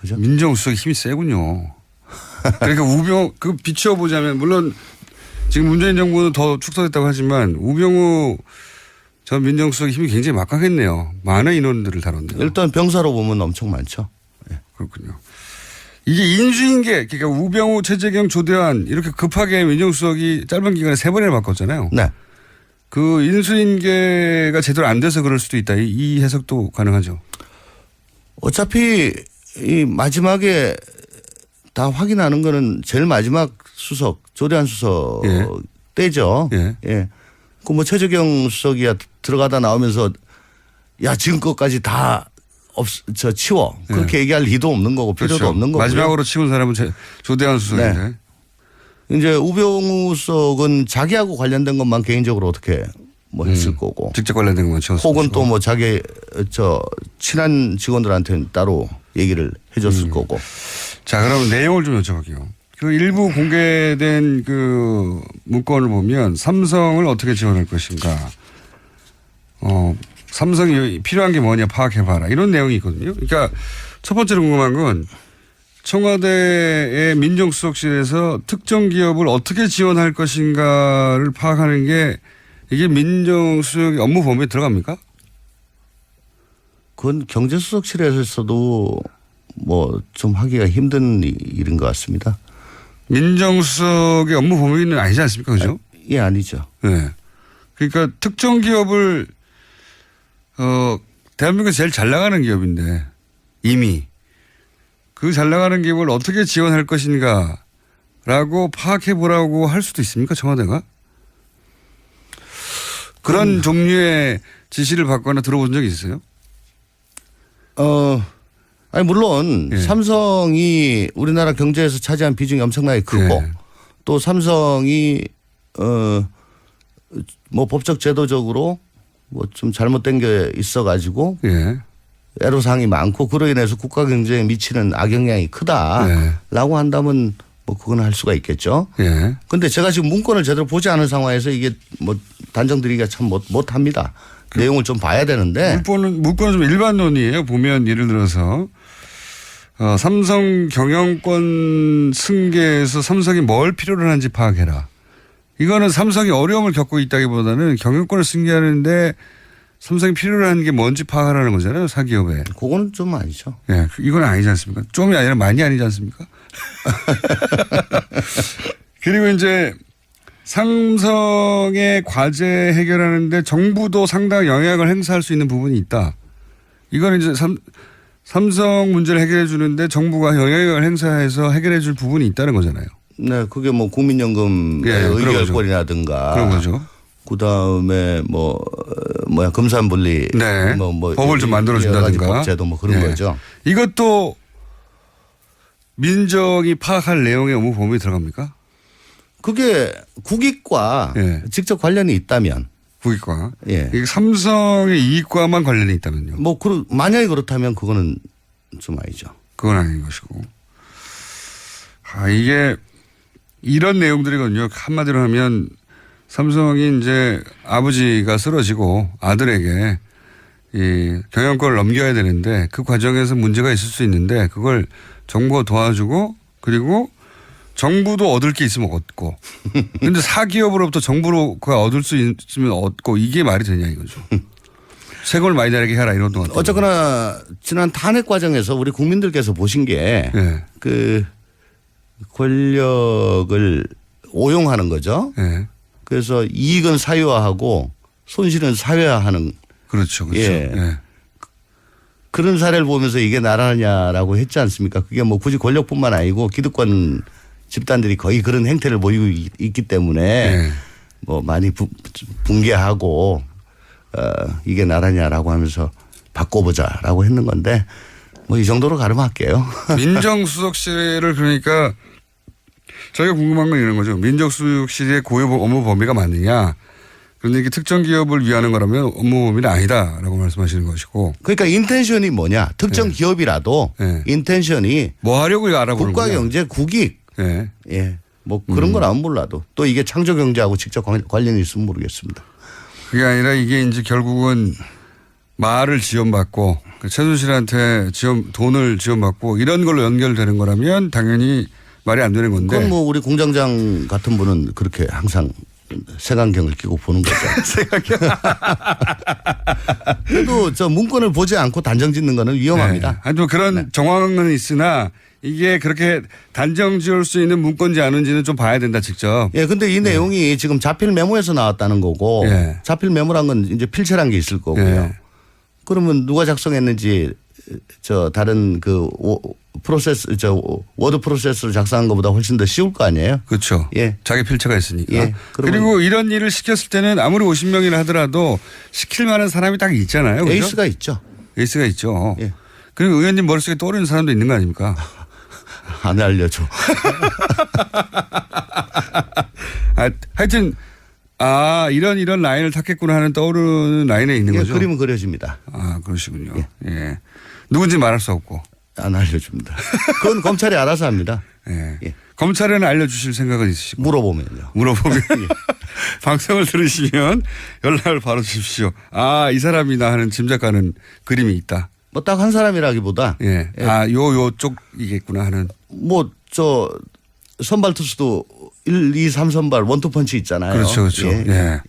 그죠? 민정수석이 힘이 세군요. 그러니까 비추어보자면 물론 지금 문재인 정부는 더 축소됐다고 하지만 우병우 전 민정수석의 힘이 굉장히 막강했네요. 많은 인원들을 다뤘네요. 일단 병사로 보면 엄청 많죠. 네. 그렇군요. 이게 인수인계, 그러니까 우병우, 최재경, 조대환 이렇게 급하게 민정수석이 짧은 기간에 3번이나 바꿨잖아요. 네. 그 인수인계가 제대로 안 돼서 그럴 수도 있다. 이 해석도 가능하죠. 어차피 이 마지막에 다 확인하는 거는 제일 마지막 수석, 조대환 수석 때죠. 예. 예. 최재경 수석이야 들어가다 나오면서 야, 지금껏까지 다 치워. 그렇게 얘기할 리도 없는 거고 필요도 그렇죠. 없는 거고. 마지막으로 치운 사람은 조대환 수석인데. 네. 이제 우병우 수석은 자기하고 관련된 것만 개인적으로 어떻게 했을 거고. 직접 관련된 것만 치웠을 혹은 또 자기 친한 직원들한테는 따로 얘기를 해줬을 거고. 자, 그럼 내용을 좀 여쭤볼게요. 일부 공개된 문건을 보면 삼성을 어떻게 지원할 것인가. 삼성이 필요한 게 뭐냐 파악해봐라. 이런 내용이 있거든요. 그러니까 첫 번째로 궁금한 건 청와대의 민정수석실에서 특정 기업을 어떻게 지원할 것인가를 파악하는 게 이게 민정수석의 업무 범위에 들어갑니까? 그건 경제수석실에서도 좀 하기가 힘든 일인 것 같습니다. 민정수석의 업무 범위는 아니지 않습니까? 그죠? 예, 아니죠. 네. 그러니까 특정 기업을 대한민국에서 제일 잘 나가는 기업인데 이미 그 잘 나가는 기업을 어떻게 지원할 것인가 라고 파악해 보라고 할 수도 있습니까? 청와대가? 그런 종류의 지시를 받거나 들어본 적이 있어요? 물론 삼성이 우리나라 경제에서 차지한 비중이 엄청나게 크고 또 삼성이 법적 제도적으로 좀 잘못된 게 있어가지고 애로사항이 많고 그로 인해서 국가 경제에 미치는 악영향이 크다라고 한다면 그건 할 수가 있겠죠. 그런데 제가 지금 문건을 제대로 보지 않은 상황에서 이게 단정드리기가 참 못합니다. 내용을 좀 봐야 되는데. 문건은 좀 일반론이에요. 보면 예를 들어서 삼성 경영권 승계에서 삼성이 뭘 필요로 하는지 파악해라. 이거는 삼성이 어려움을 겪고 있다기보다는 경영권을 승계하는데 삼성이 필요로 하는 게 뭔지 파악하라는 거잖아요. 사기업에. 그거는 좀 아니죠. 네, 이건 아니지 않습니까? 좀이 아니라 많이 아니지 않습니까? 그리고 이제 삼성의 과제 해결하는데 정부도 상당히 영향을 행사할 수 있는 부분이 있다. 이거는 이제 삼성 문제를 해결해 주는데 정부가 영향을 행사해서 해결해 줄 부분이 있다는 거잖아요. 네, 그게 국민연금 의결권이라든가. 그런 거죠. 그 다음에 금산분리. 네. 법을 좀 만들어준다든가. 법제도 그런 거죠. 이것도 민정이 파악할 내용의 업무 범위에 들어갑니까? 그게 국익과 직접 관련이 있다면. 국익과. 이게 삼성의 이익과만 관련이 있다면요. 만약에 그렇다면 그거는 좀 아니죠. 그건 아닌 것이고. 이게 이런 내용들이거든요. 한마디로 하면 삼성이 이제 아버지가 쓰러지고 아들에게 이 경영권을 넘겨야 되는데 그 과정에서 문제가 있을 수 있는데 그걸 정부가 도와주고 그리고 정부도 얻을 게 있으면 얻고. 근데 사기업으로부터 정부가 얻을 수 있으면 얻고 이게 말이 되냐 이거죠. 세금을 많이 내게 해라 이런 동안. 어쨌거나 지난 탄핵 과정에서 우리 국민들께서 보신 게 그 권력을 오용하는 거죠. 그래서 이익은 사유화하고 손실은 사회화하는. 그렇죠. 그렇죠. 예. 그런 사례를 보면서 이게 나라냐라고 했지 않습니까? 그게 뭐 굳이 권력뿐만 아니고 기득권 집단들이 거의 그런 행태를 보이고 있기 때문에 뭐 많이 붕괴하고 이게 나라냐라고 하면서 바꿔보자라고 했는 건데 뭐 이 정도로 가름할게요. 민정수석실을 그러니까 저희가 궁금한 건 이런 거죠. 민정수석실의 고유 업무 범위가 맞느냐. 그런데 이게 특정 기업을 위하는 거라면 업무 범위는 아니다라고 말씀하시는 것이고. 그러니까 인텐션이 뭐냐. 특정 기업이라도 인텐션이 뭐 하려고 알아보는 국가 경제 국익. 예. 뭐 그런 거라면 몰라도 또 이게 창조 경제하고 직접 관련이 있으면 모르겠습니다. 그게 아니라 이게 이제 결국은 말을 지원받고 최순실한테 돈을 지원받고 이런 걸로 연결되는 거라면 당연히 말이 안 되는 건데. 그건 뭐 우리 공장장 같은 분은 그렇게 항상 색안경을 끼고 보는 거죠. 색안경. 그래도 저 문건을 보지 않고 단정 짓는 거는 위험합니다. 하여튼 그런 정황은 있으나 이게 그렇게 단정 지을 수 있는 문건인지 아닌지는 좀 봐야 된다 직접. 예, 근데 이 내용이 지금 자필 메모에서 나왔다는 거고 자필 메모란 건 이제 필체란 게 있을 거고요. 그러면 누가 작성했는지 저 다른 그 프로세스 워드 프로세스를 작성한 것보다 훨씬 더 쉬울 거 아니에요? 그렇죠. 예. 자기 필체가 있으니까. 예. 그리고 이런 일을 시켰을 때는 아무리 50명이나 하더라도 시킬 만한 사람이 딱 있잖아요. 그렇죠? 에이스가 있죠. 에이스가 있죠. 예. 그리고 의원님 머릿속에 떠오르는 사람도 있는 거 아닙니까? 안 알려줘. 하여튼 이런 라인을 탔겠구나 하는 떠오르는 라인에 있는 거죠. 그림은 그려집니다. 그러시군요. 예. 누군지 말할 수 없고. 안 알려줍니다. 그건 검찰이 알아서 합니다. 예. 검찰에는 알려주실 생각은 있으시고. 물어보면요. 방송을 들으시면 연락을 바로 주십시오. 이 사람이나 하는 짐작가는 그림이 있다. 뭐 딱 한 사람이라기보다. 예. 요쪽이겠구나 하는. 뭐 선발 투수도 1, 2, 3선발 원투펀치 있잖아요. 그렇죠. 그렇죠. 예.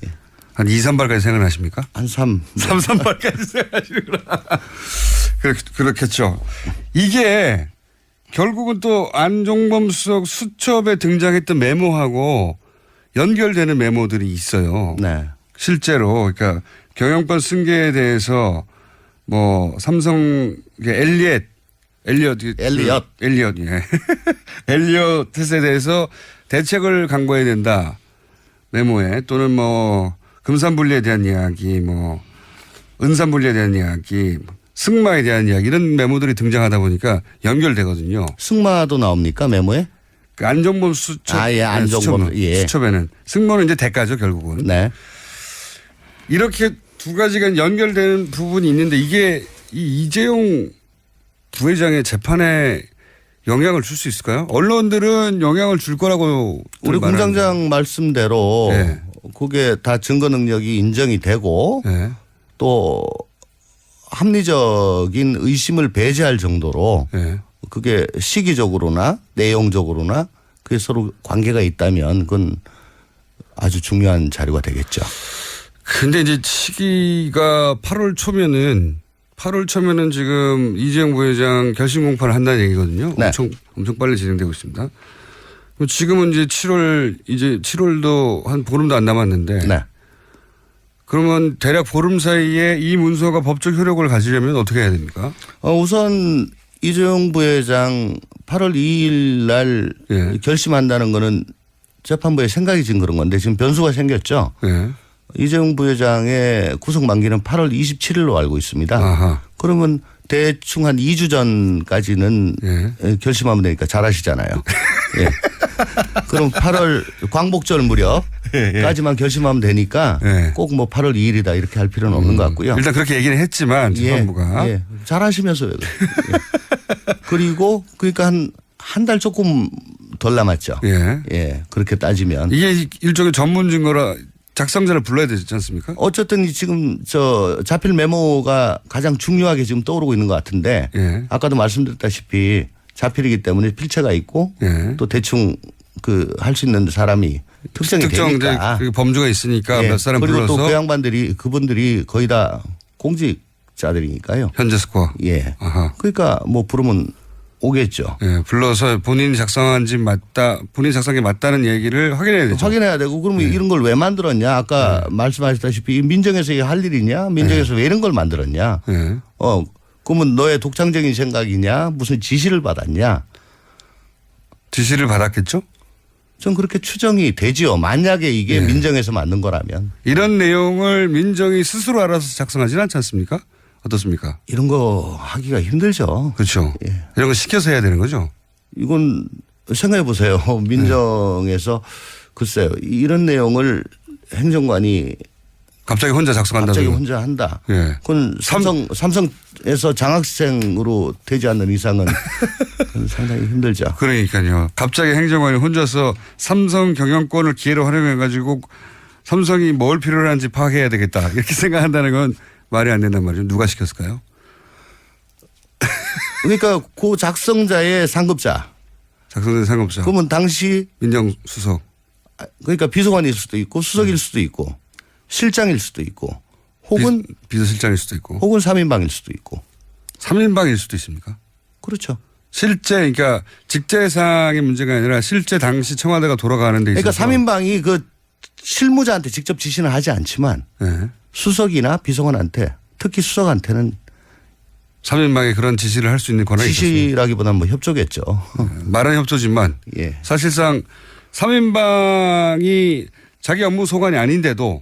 한 2, 3발까지 생각나십니까? 한 3. 3발까지 생각하시는구나. 그렇겠죠. 이게 결국은 또 안종범 수석 수첩에 등장했던 메모하고 연결되는 메모들이 있어요. 네. 실제로 그러니까 경영권 승계에 대해서 뭐 삼성 엘리엇 예. 엘리엇에 대해서 대책을 강구해야 된다. 메모에 또는 뭐 금산분리에 대한 이야기, 뭐 은산분리에 대한 이야기, 승마에 대한 이야기 이런 메모들이 등장하다 보니까 연결되거든요. 승마도 나옵니까 메모에? 그 안종범 수첩. 예, 안종범. 수첩에는 승모는 이제 대가죠 결국은. 네. 이렇게 두 가지가 연결되는 부분이 있는데 이게 이 이재용 부회장의 재판에 영향을 줄 수 있을까요? 언론들은 영향을 줄 거라고. 우리 공장장 말씀대로 그게 다 증거 능력이 인정이 되고 또 합리적인 의심을 배제할 정도로 그게 시기적으로나 내용적으로나 그게 서로 관계가 있다면 그건 아주 중요한 자료가 되겠죠. 근데 이제 시기가 8월 초면은 지금 이재용 부회장 결심 공판을 한다는 얘기거든요. 네. 엄청 빨리 진행되고 있습니다. 지금은 이제 7월도 한 보름도 안 남았는데. 네. 그러면 대략 보름 사이에 이 문서가 법적 효력을 가지려면 어떻게 해야 됩니까? 우선 이재용 부회장 8월 2일 날 결심한다는 거는 재판부의 생각이 지금 그런 건데 지금 변수가 생겼죠. 이재용 부회장의 구속 만기는 8월 27일로 알고 있습니다. 그러면 대충 한 2주 전까지는 결심하면 되니까 잘 아시잖아요. 그럼 8월 광복절 무렵까지만 결심하면 되니까 꼭 뭐 8월 2일이다 이렇게 할 필요는 없는 것 같고요. 일단 그렇게 얘기는 했지만 재판부가. 잘 하시면서요. 그리고 그러니까 한 달 조금 덜 남았죠. 그렇게 따지면. 이게 일종의 전문 증거라 작성자를 불러야 되지 않습니까? 어쨌든 지금 자필 메모가 가장 중요하게 지금 떠오르고 있는 것 같은데 아까도 말씀드렸다시피 자필이기 때문에 필체가 있고 또 대충 할 수 있는 사람이 특정이 되니까. 그 범주가 있으니까 몇 사람 그리고 불러서. 또 그 양반들이 그분들이 거의 다 공직자들이니까요. 현재 스코어. 예. 아하. 그러니까 뭐 부르면 오겠죠. 예, 불러서 본인이 작성한지 맞다, 본인 작성이 맞다는 얘기를 확인해야 되죠. 확인해야 되고 그러면 이런 걸 왜 만들었냐? 아까 말씀하셨다시피 민정에서 이게 할 일이냐? 민정에서 왜 이런 걸 만들었냐? 그러면 너의 독창적인 생각이냐? 무슨 지시를 받았냐? 지시를 받았겠죠? 전 그렇게 추정이 되지요. 만약에 이게 민정에서 만든 거라면. 이런 내용을 민정이 스스로 알아서 작성하지는 않지 않습니까? 어떻습니까? 이런 거 하기가 힘들죠. 그렇죠. 이런 거 시켜서 해야 되는 거죠. 이건 생각해 보세요. 민정에서 글쎄요. 이런 내용을 행정관이 갑자기 혼자 작성한다. 갑자기 혼자 한다. 예. 그건 삼성에서 장학생으로 되지 않는 이상은 상당히 힘들죠. 그러니까요. 갑자기 행정관이 혼자서 삼성 경영권을 기회로 활용해 가지고 삼성이 뭘 필요로 하는지 파악해야 되겠다. 이렇게 생각한다는 건 말이 안 된단 말이죠. 누가 시켰을까요? 그러니까 그 작성자의 상급자. 작성자의 상급자. 그러면 당시 민정수석. 그러니까 비서관일 수도 있고 수석일 수도 있고 실장일 수도 있고 혹은 비서실장일 수도 있고 혹은 3인방일 수도 있고 3인방일 수도 있습니까? 그렇죠. 실제 그러니까 직제상의 문제가 아니라 실제 당시 청와대가 돌아가는 데 있어서. 그러니까 3인방이 그 실무자한테 직접 지시는 하지 않지만 수석이나 비서관한테 특히 수석한테는 3인방에 그런 지시를 할 수 있는 권한이 있었습니다. 지시라기보다는 뭐 협조겠죠. 말은 협조지만 사실상 3인방이 자기 업무 소관이 아닌데도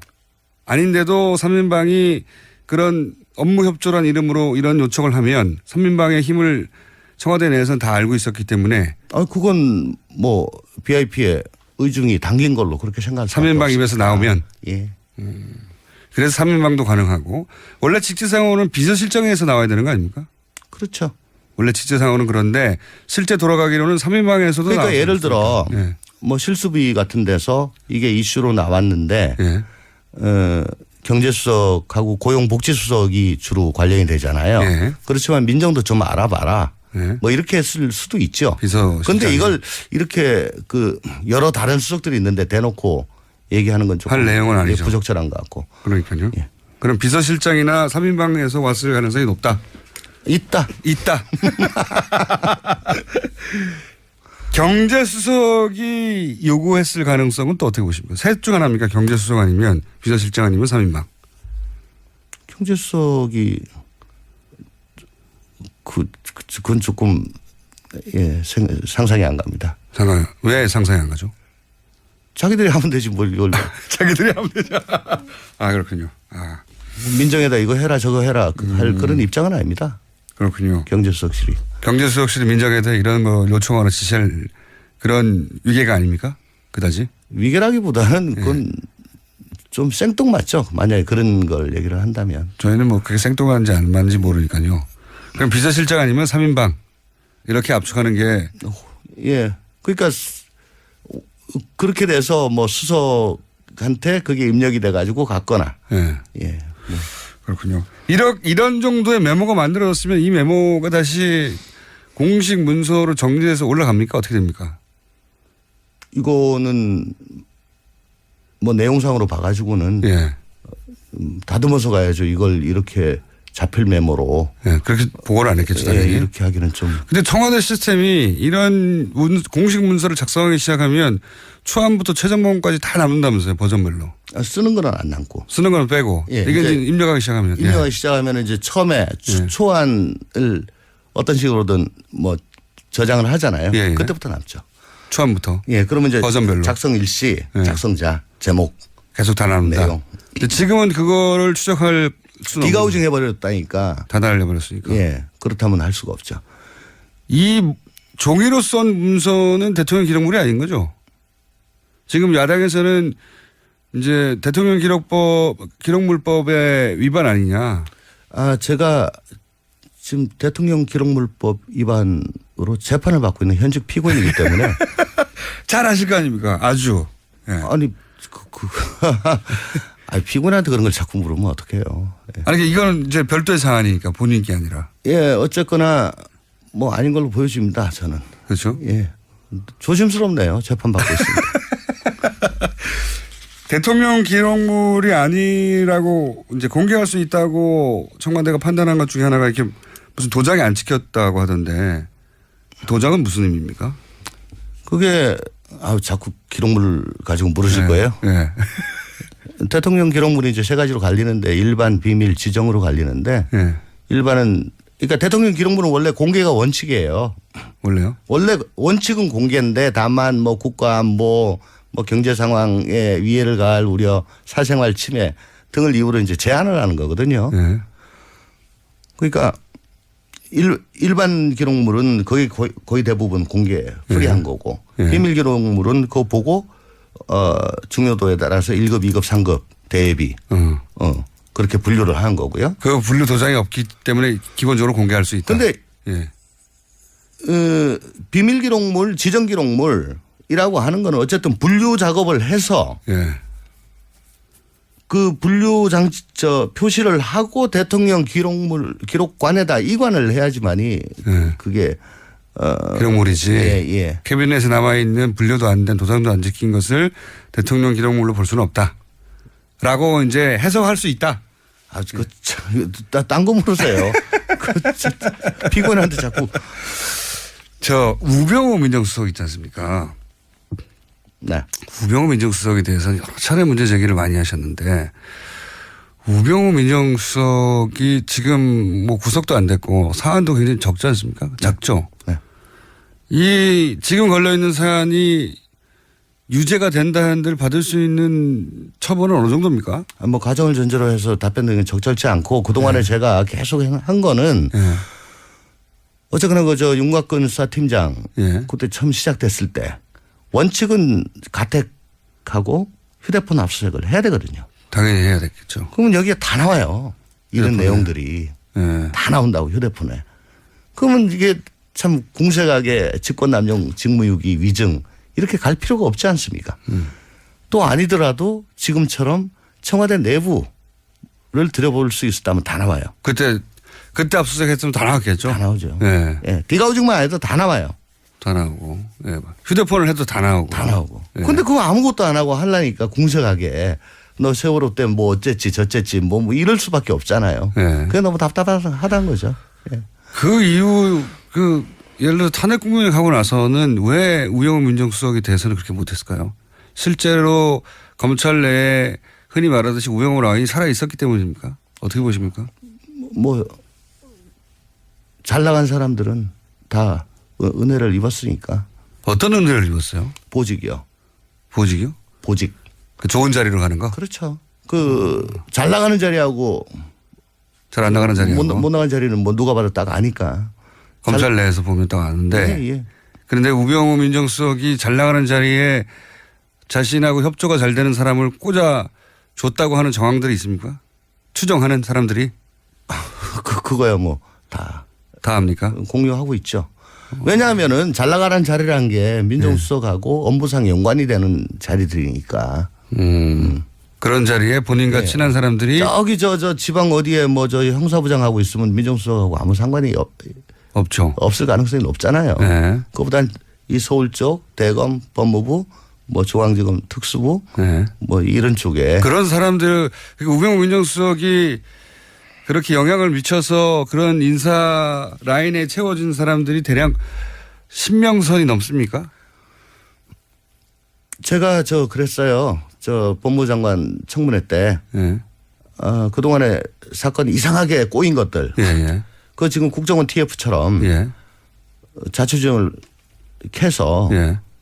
3인방이 그런 업무 협조란 이름으로 이런 요청을 하면 3인방의 힘을 청와대 내에서는 다 알고 있었기 때문에. 그건 뭐 BIP의 의중이 담긴 걸로 그렇게 생각합니다. 3인방 입에서 나오면. 예. 그래서 3인방도 가능하고 원래 직제상호는 비서실장에서 나와야 되는 거 아닙니까? 그렇죠. 원래 직제상호는 그런데 실제 돌아가기로는 3인방에서도 그러니까 예를 들어 뭐 실수비 같은 데서 이게 이슈로 나왔는데 경제수석하고 고용복지수석이 주로 관련이 되잖아요. 그렇지만 민정도 좀 알아봐라. 뭐 이렇게 했을 수도 있죠. 그런데 이걸 이렇게 여러 다른 수석들이 있는데 대놓고 얘기하는 건 조금 할 내용은 아니죠. 부적절한 것 같고. 그러니까요. 그럼 비서실장이나 3인방에서 왔을 가능성이 높다. 있다. 경제수석이 요구했을 가능성은 또 어떻게 보십니까? 셋 중 하나입니까? 경제수석 아니면 비서실장 아니면 3인방. 경제수석이 그건 조금 상상이 안 갑니다. 왜 상상이 안 가죠? 자기들이 하면 되지 뭘 이걸. 자기들이 하면 되죠. 그렇군요. 민정에다 이거 해라 저거 해라 할 그런 입장은 아닙니다. 그렇군요. 경제수석실이 민정에다 이런 거 요청하는 지시할 그런 위계가 아닙니까? 그다지? 위계라기보다는 그건 좀 생뚱맞죠. 만약에 그런 걸 얘기를 한다면. 저희는 뭐 그게 생뚱한지 안 맞는지 모르니까요. 그럼 비서실장 아니면 3인방 이렇게 압축하는 게. 그러니까 그렇게 돼서 뭐 수석한테 그게 입력이 돼가지고 갔거나. 그렇군요. 이런 정도의 메모가 만들어졌으면 이 메모가 다시 공식 문서로 정리돼서 올라갑니까? 어떻게 됩니까? 이거는 뭐 내용상으로 봐가지고는 다듬어서 가야죠. 이걸 이렇게 자필 메모로. 그렇게 보고를 안 했겠죠. 이렇게 하기는 좀. 근데 청와대 시스템이 이런 공식 문서를 작성하기 시작하면 초안부터 최종본까지 다 남는다면서요. 버전별로. 쓰는 건 안 남고. 쓰는 건 빼고. 이게 이제 입력하기 시작하면. 입력하기 시작하면 이제 처음에 초안을 어떤 식으로든 뭐 저장을 하잖아요. 그때부터 남죠. 초안부터. 그러면 이제 버전별로. 작성 일시, 작성자, 제목. 계속 다 나눈다. 내용. 근데 지금은 그거를 추적할 수는 비가우징 해버렸다니까. 다 달려버렸으니까. 그렇다면 할 수가 없죠. 이 종이로 쏜 문서는 대통령 기록물이 아닌 거죠? 지금 야당에서는 이제 대통령 기록물법의 위반 아니냐. 제가 지금 대통령 기록물법 위반으로 재판을 받고 있는 현직 피고인이기 때문에. 잘 아실 거 아닙니까? 아주. 아니, 피고인한테 그런 걸 자꾸 물으면 어떡해요. 아니, 이거는 이제 별도의 사안이니까 본인 게 아니라. 어쨌거나 뭐 아닌 걸로 보여집니다, 저는. 그렇죠. 조심스럽네요. 재판받고 있습니다. 대통령 기록물이 아니라고 이제 공개할 수 있다고 청와대가 판단한 것 중에 하나가 이렇게 무슨 도장이 안 찍혔다고 하던데 도장은 무슨 의미입니까? 그게 자꾸 기록물 가지고 물으실 네. 거예요? 네. 대통령 기록물이 이제 세 가지로 갈리는데 일반, 비밀, 지정으로 갈리는데 네. 일반은 그러니까 대통령 기록물은 원래 공개가 원칙이에요. 원래요? 원래 원칙은 공개인데 다만 뭐 국가안보 뭐 경제 상황에 위해를 가할 우려, 사생활 침해 등을 이유로 이제 제한을 하는 거거든요. 네. 그러니까 일반 기록물은 거의 대부분 공개예요. 프리한 거고. 비밀 기록물은 그거 보고 중요도에 따라서 1급, 2급, 3급 대비 그렇게 분류를 한 거고요. 그 분류 도장이 없기 때문에 기본적으로 공개할 수 있다. 그런데 비밀 기록물, 지정 기록물이라고 하는 거는 어쨌든 분류 작업을 해서 그 분류 표시를 하고 대통령 기록관에다 이관을 해야지만이 그게 기록물이지. 예. 캐비넷에 남아있는 분류도 안 된 도장도 안 찍힌 것을 대통령 기록물로 볼 수는 없다. 라고 이제 해석할 수 있다. 딴 거 물으세요. 피곤한데 자꾸. 우병우 민정수석 있지 않습니까? 네. 우병우 민정수석에 대해서 여러 차례 문제 제기를 많이 하셨는데 우병우 민정수석이 지금 뭐 구속도 안 됐고 사안도 굉장히 적지 않습니까? 작죠. 네. 이 지금 걸려 있는 사안이 유죄가 된다 한들 받을 수 있는 처벌은 어느 정도입니까? 뭐 가정을 전제로 해서 답변 등은 적절치 않고 그동안에 제가 계속 한 거는 어쨌거나 그저 윤곽근 수사팀장 그때 처음 시작됐을 때 원칙은 가택하고 휴대폰 압수수색을 해야 되거든요. 당연히 해야 되겠죠. 그러면 여기에 다 나와요. 이런 휴대폰에. 내용들이 다 나온다고 휴대폰에. 그러면 이게 참 궁색하게 직권남용, 직무유기, 위증 이렇게 갈 필요가 없지 않습니까? 또 아니더라도 지금처럼 청와대 내부를 들여볼 수 있었다면 다 나와요. 그때 압수수색 했으면 다 나왔겠죠. 다 나오죠. 네. 예. 비가 오직만 해도 다 나와요. 다 나오고. 네. 휴대폰을 해도 다 나오고. 다 나오고. 네. 근데 그거 아무것도 안 하고 하려니까 궁색하게 너 세월호 때 뭐 어쨌지 저쨌지 뭐 이럴 수밖에 없잖아요. 네. 그게 너무 답답하다는 거죠. 예. 그 이후 예를 들어 탄핵 국면에 가고 나서는 왜 우병우 민정수석에 대해서는 그렇게 못했을까요? 실제로 검찰 내에 흔히 말하듯이 우병우 라인이 살아 있었기 때문입니까? 어떻게 보십니까? 뭐 잘 나간 사람들은 다 은혜를 입었으니까. 어떤 은혜를 입었어요? 보직이요. 보직이요? 보직. 그 좋은 자리로 가는 거? 그렇죠. 잘 나가는 자리하고 잘 안 나가는 자리하고 못 나가는 자리는 뭐 누가 봐도 딱 아니까. 검찰 내에서 보면 딱 아는데. 예. 그런데 우병우 민정수석이 잘 나가는 자리에 자신하고 협조가 잘 되는 사람을 꽂아 줬다고 하는 정황들이 있습니까? 추정하는 사람들이? 그거야 뭐 다 합니까? 공유하고 있죠. 왜냐하면은 잘 나가는 자리라는 게 민정수석하고 업무상 연관이 되는 자리들이니까. 그런 자리에 본인과 친한 사람들이 저기 저 지방 어디에 뭐 저 형사부장 하고 있으면 민정수석하고 아무 상관이 없죠. 없을 가능성이 높잖아요. 네. 그보단 이 서울 쪽 대검 법무부 뭐 중앙지검 특수부 뭐 이런 쪽에 그런 사람들 우병우 민정수석이 그렇게 영향을 미쳐서 그런 인사 라인에 채워진 사람들이 대략 10명선이 넘습니까? 제가 그랬어요. 법무장관 청문회 때 그동안에 사건이 이상하게 꼬인 것들 그거 지금 국정원 TF처럼 자초지종을 캐서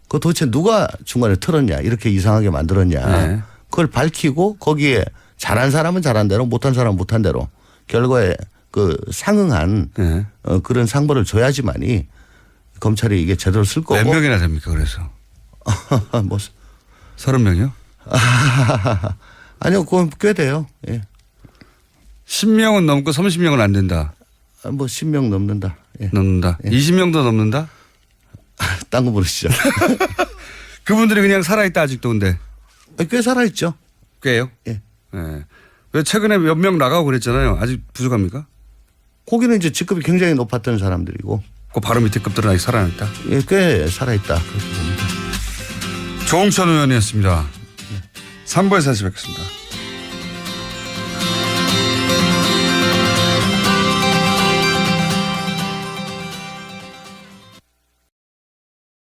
그거 도대체 누가 중간에 틀었냐 이렇게 이상하게 만들었냐 그걸 밝히고 거기에 잘한 사람은 잘한 대로 못한 사람은 못한 대로 결과에 상응한 그런 상벌을 줘야지만이 검찰이 이게 제대로 쓸 거고. 몇 명이나 됩니까 그래서? 뭐 30명이요? 아니요 그건 꽤 돼요. 예. 10명은 넘고 30명은 안 된다. 뭐 10명 넘는다. 예. 넘는다. 예. 20명도 넘는다? 딴 거 모르시죠. 그분들이 그냥 살아있다 아직도 근데. 꽤 살아있죠. 꽤요? 예. 예. 왜 최근에 몇 명 나가고 그랬잖아요. 아직 부족합니까? 거기는 이제 직급이 굉장히 높았던 사람들이고. 그 바로 밑에 급들은 아직 살아있다. 예, 꽤 살아있다. 그렇게 봅니다. 조홍천 의원이었습니다. 3부에서 다시 뵙겠습니다.